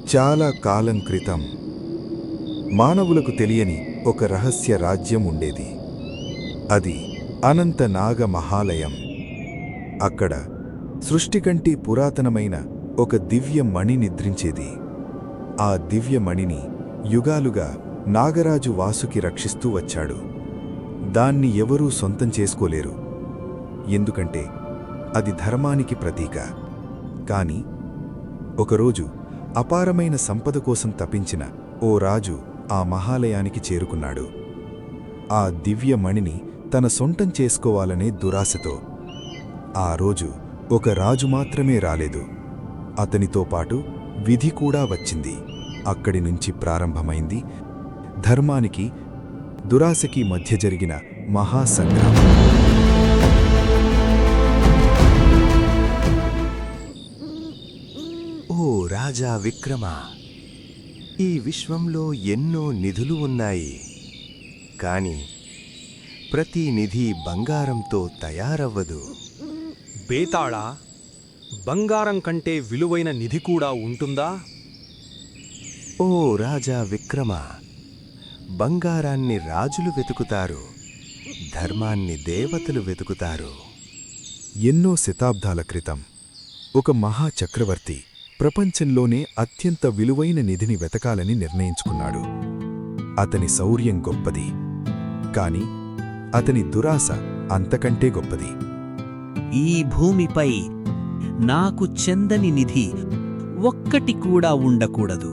చాలా కాలం క్రితం మానవులకు తెలియని ఒక రహస్య రాజ్యం ఉండేది. అది అనంతనాగ మహాలయం. అక్కడ సృష్టికంటే పురాతనమైన ఒక దివ్య మణి నిద్రించేది. ఆ దివ్య మణిని యుగాలుగా నాగరాజు వాసుకి రక్షిస్తూ వచ్చాడు. దాన్ని ఎవరూ సొంతం చేసుకోలేరు, ఎందుకంటే అది ధర్మానికి ప్రతీక. కాని ఒకరోజు అపారమైన సంపద కోసం తపించిన ఓ రాజు ఆ మహాలయానికి చేరుకున్నాడు. ఆ దివ్య మణిని తన సొంతం చేసుకోవాలనే దురాశతో. ఆ రోజు ఒక రాజు మాత్రమే రాలేదు, అతనితో పాటు విధి కూడా వచ్చింది. అక్కడి నుంచి ప్రారంభమైంది ధర్మానికి దురాశకి మధ్య జరిగిన మహాసంగ్రామం. ఓ రాజా విక్రమ, ఈ విశ్వంలో ఎన్నో నిధులు ఉన్నాయి. కాని ప్రతి నిధి బంగారంతో తయారవ్వదు. బేతాళా, బంగారం కంటే విలువైన నిధి కూడా ఉంటుందా? ఓ రాజా విక్రమ, బంగారాన్ని రాజులు వెతుకుతారు, ధర్మాన్ని దేవతలు వెతుకుతారు. ఎన్నో శతాబ్దాల క్రితం ఒక మహాచక్రవర్తి ప్రపంచంలోనే అత్యంత విలువైన నిధిని వెతకాలని నిర్ణయించుకున్నాడు. అతని శౌర్యం గొప్పది, కాని అతని దురాశ అంతకంటే గొప్పది. ఈ భూమిపై నాకు చెందని నిధి ఒక్కటి కూడా ఉండకూడదు.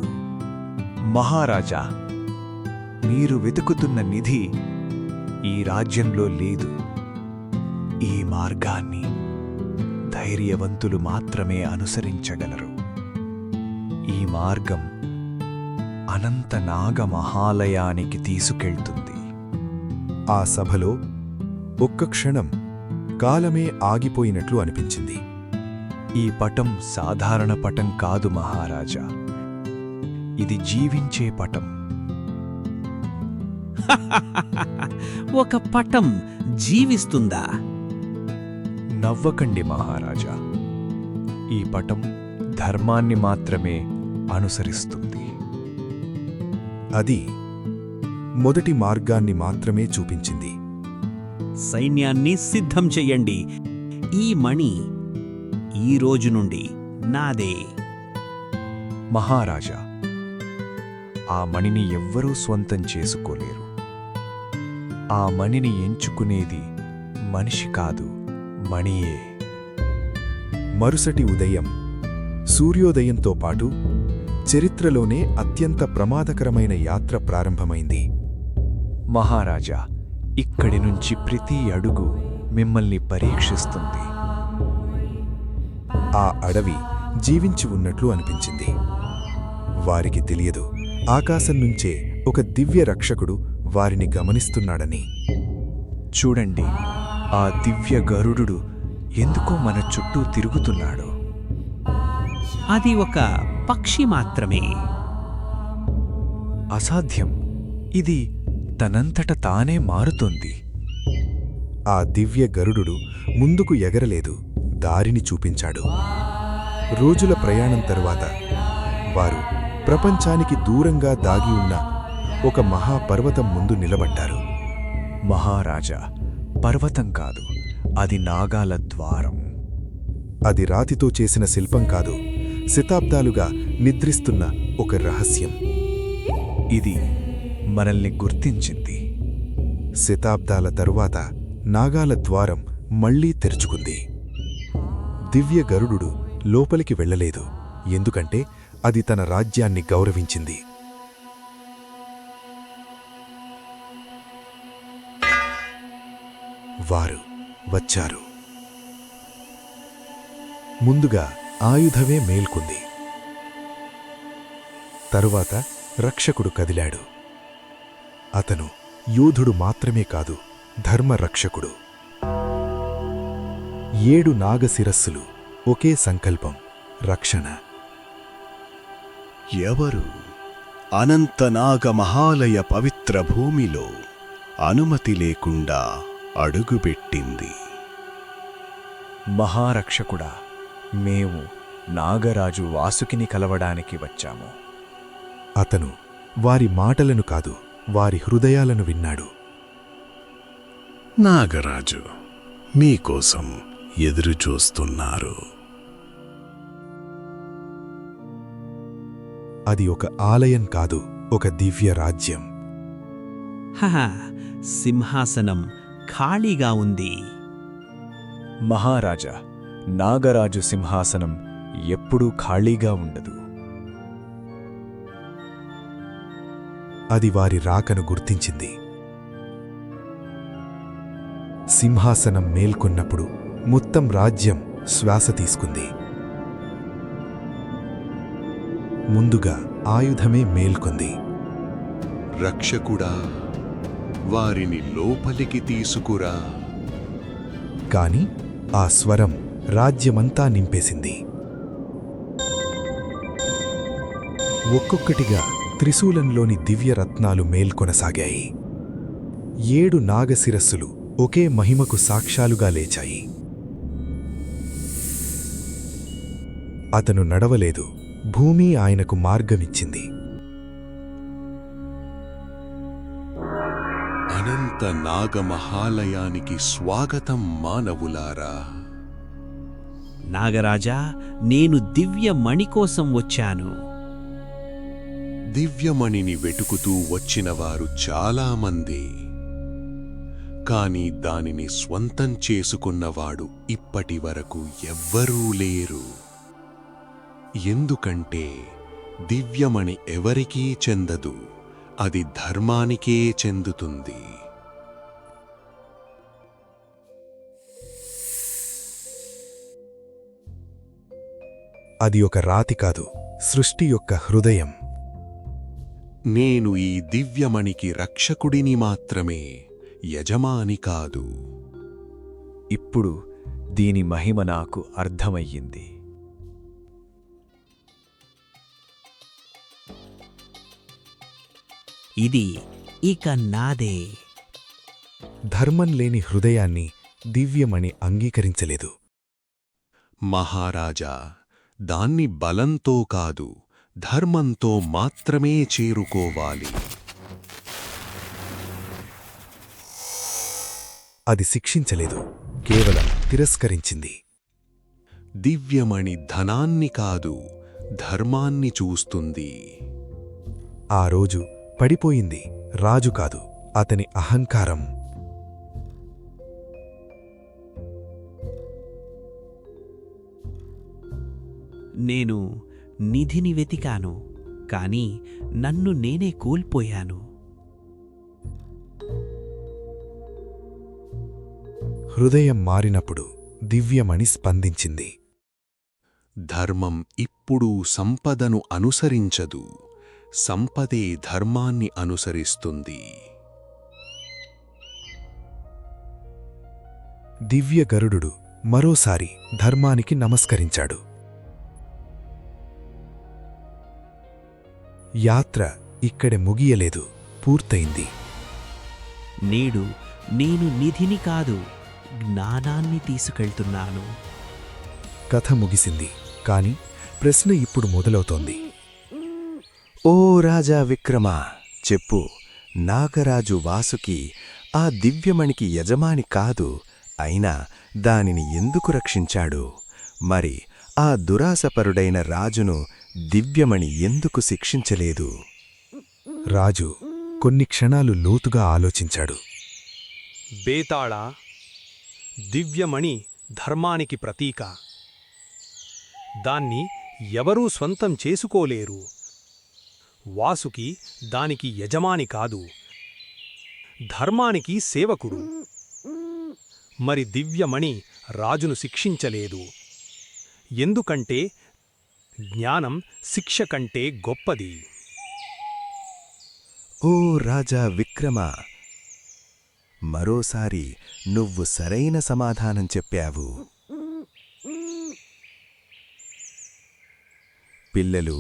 మహారాజా, మీరు వెతుకుతున్న నిధి ఈ రాజ్యంలో లేదు. ఈ మార్గాన్ని ధైర్యవంతులు మాత్రమే అనుసరించగలరు. ఈ మార్గం అనంతనాగ మహాలయానికి తీసుకెళ్తుంది. ఆ సభలో ఒక్క క్షణం కాలమే ఆగిపోయినట్లు అనిపించింది. ఈ పటం సాధారణ పటం కాదు మహారాజా, ఇది జీవించే పటం. ఒక పటం జీవిస్తుందా? నవ్వకండి మహారాజా, ఈ పటం ధర్మాన్ని మాత్రమే అనుసరిస్తుంది. అది మొదటి మార్గాన్ని మాత్రమే చూపించింది. సైన్యాన్ని సిద్ధం చెయ్యండి. ఈ మణి ఈ రోజు నుండి నాదే. మహారాజా, ఆ మణిని ఎవ్వరూ స్వంతం చేసుకోలేరు. ఆ మణిని ఎంచుకునేది మనిషి కాదు, మణియే. మరుసటి ఉదయం సూర్యోదయంతో పాటు చరిత్రలోనే అత్యంత ప్రమాదకరమైన యాత్ర ప్రారంభమైంది. మహారాజా, ఇక్కడి నుంచి ప్రతి అడుగు మిమ్మల్ని పరీక్షిస్తుంది. ఆ అడవి జీవించి ఉన్నట్లు అనిపించింది. వారికి తెలియదు, ఆకాశం నుంచే ఒక దివ్య రక్షకుడు వారిని గమనిస్తున్నాడని. చూడండి, ఆ దివ్య గరుడు ఎందుకో మన చుట్టూ తిరుగుతున్నాడు. అది ఒక పక్షి మాత్రమే. అసాధ్యం, ఇది తనంతట తానే మారుతోంది. ఆ దివ్య గరుడు ముందుకు ఎగరలేదు, దారిని చూపించాడు. రోజుల ప్రయాణం తరువాత వారు ప్రపంచానికి దూరంగా దాగి ఉన్న ఒక మహాపర్వతం ముందు నిలబడ్డారు. మహారాజా, పర్వతం కాదు, అది నాగాల ద్వారం. అది రాతితో చేసిన శిల్పం కాదు, శతాబ్దాలుగా నిద్రిస్తున్న ఒక రహస్యం. ఇది మనల్ని గుర్తించింది. శతాబ్దాల తరువాత నాగాల ద్వారం మళ్లీ తెరుచుకుంది. దివ్య గరుడు లోపలికి వెళ్ళలేదు, ఎందుకంటే అది తన రాజ్యాన్ని గౌరవించింది. వారు వచ్చారు. ముందుగా ఆయుధమే మేల్కొంది. తరువాత రక్షకుడు కదిలాడు. అతను యోధుడు మాత్రమే కాదు, ధర్మరక్షకుడు. 7 నాగశిరస్సులు, ఒకే సంకల్పం, రక్షణ. ఎవరు అనంతనాగ మహాలయ పవిత్ర భూమిలో అనుమతి లేకుండా అడుగుపెట్టింది? మహారక్షకుడా, మేము నాగరాజు వాసుకిని కలవడానికి వచ్చాము. అతను వారి మాటలను కాదు, వారి హృదయాలను విన్నాడు. నాగరాజు మీకోసం ఎదురుచూస్తున్నారు. అది ఒక ఆలయం కాదు, ఒక దివ్య రాజ్యం. హహ, సింహాసనం ఖాళీగా ఉంది. మహారాజా, నాగరాజు సింహాసనం ఎప్పుడూ ఖాళీగా ఉండదు. అది వారి రాకను గుర్తించింది. సింహాసనం మేల్కొన్నప్పుడు మొత్తం రాజ్యం శ్వాస తీసుకుంది. ముందుగా ఆయుధమే మేల్కొంది. రక్షకుడా, వారిని లోపలికి తీసుకురా. కాని ఆ స్వరం రాజ్యమంతా నింపేసింది. ఒక్కొక్కటిగా త్రిశూలంలోని దివ్యరత్నాలు మేల్కొనసాగాయి. 7 నాగశిరస్సులు ఒకే మహిమకు సాక్ష్యాలుగా లేచాయి. అతను నడవలేదు, భూమి ఆయనకు మార్గమిచ్చింది. అనంత నాగమహాలయానికి స్వాగతం మానవులారా. నాగరాజా, నేను దివ్య మణి కోసం వచ్చాను. దివ్యమణిని వెతుకుతూ వచ్చినవారు చాలామంది, కాని దానిని స్వంతం చేసుకున్నవాడు ఇప్పటివరకు ఎవ్వరూ లేరు. ఎందుకంటే దివ్యమణి ఎవరికీ చెందదు, అది ధర్మానికే చెందుతుంది. అది ఒక రాతి కాదు, సృష్టి యొక్క హృదయం. నేను ఈ దివ్యమణికి రక్షకుడిని మాత్రమే, యజమాని కాదు. ఇప్పుడు దీని మహిమ నాకు అర్థమయ్యింది. ఇది ఇక నాదే. ధర్మం లేని హృదయాన్ని దివ్యమణి అంగీకరించలేదు. మహారాజా, దాన్ని బలంతో కాదు, ధర్మంతో మాత్రమే చేరుకోవాలి. అది శిక్షించలేదు, కేవలం తిరస్కరించింది. దివ్యమణి ధనాన్ని కాదు, ధర్మాన్ని చూస్తుంది. ఆ రోజు పడిపోయింది రాజు కాదు, అతని అహంకారం. నేను నిధిని వెతికాను, కాని నన్ను నేనే కోల్పోయాను. హృదయం మారినప్పుడు దివ్యమణి స్పందించింది. ధర్మం ఇప్పుడు సంపదను అనుసరించదు, సంపదే ధర్మాన్ని అనుసరిస్తుంది. దివ్య గరుడు మరోసారి ధర్మానికి నమస్కరించాడు. యాత్ర ఇక్కడే ముగియలేదు, పూర్తయింది. నేడు నేను నిధిని కాదు, జ్ఞానాన్ని తీసుకెళ్తున్నాను. కథ ముగిసింది, కాని ప్రశ్న ఇప్పుడు మొదలవుతోంది. ఓ రాజా విక్రమ, చెప్పు, నాగరాజు వాసుకి ఆ దివ్యమణికి యజమాని కాదు, అయినా దానిని ఎందుకు రక్షించాడు? మరి ఆ దురాశపరుడైన రాజును దివ్యమణి ఎందుకు శిక్షించలేదు? రాజు కొన్ని క్షణాలు లోతుగా ఆలోచించాడు. బేతాళ, దివ్యమణి ధర్మానికి ప్రతీక. దాన్ని ఎవరూ స్వంతం చేసుకోలేరు. వాసుకి దానికి యజమాని కాదు, ధర్మానికి సేవకుడు. మరి దివ్యమణి రాజును శిక్షించలేదు, ఎందుకంటే జ్ఞానం శిక్ష కంటే గొప్పది. ఓ రాజా విక్రమ, మరోసారి నువ్వు సరైన సమాధానం చెప్పావు. పిల్లలు,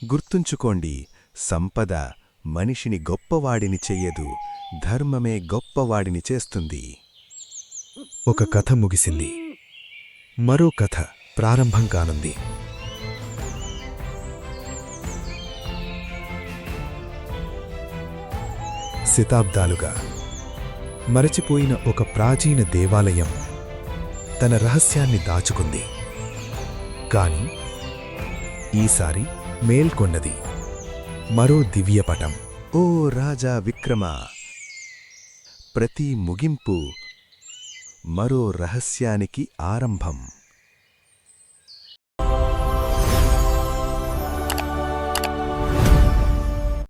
గుర్తుంచుకోండి, సంపద మనిషిని గొప్పవాడిని చెయ్యదు, ధర్మమే గొప్పవాడిని చేస్తుంది. ఒక కథ ముగిసింది. మరో కథ ప్రారంభం కానుంది. శతాబ్దాలుగా మరచిపోయిన ఒక ప్రాచీన దేవాలయం తన రహస్యాన్ని దాచుకుంది. కాని ఈసారి మేల్కొన్నది మరో దివ్యపటం. ఓ రాజా విక్రమ, ప్రతి ముగింపు మరో రహస్యానికి ఆరంభం.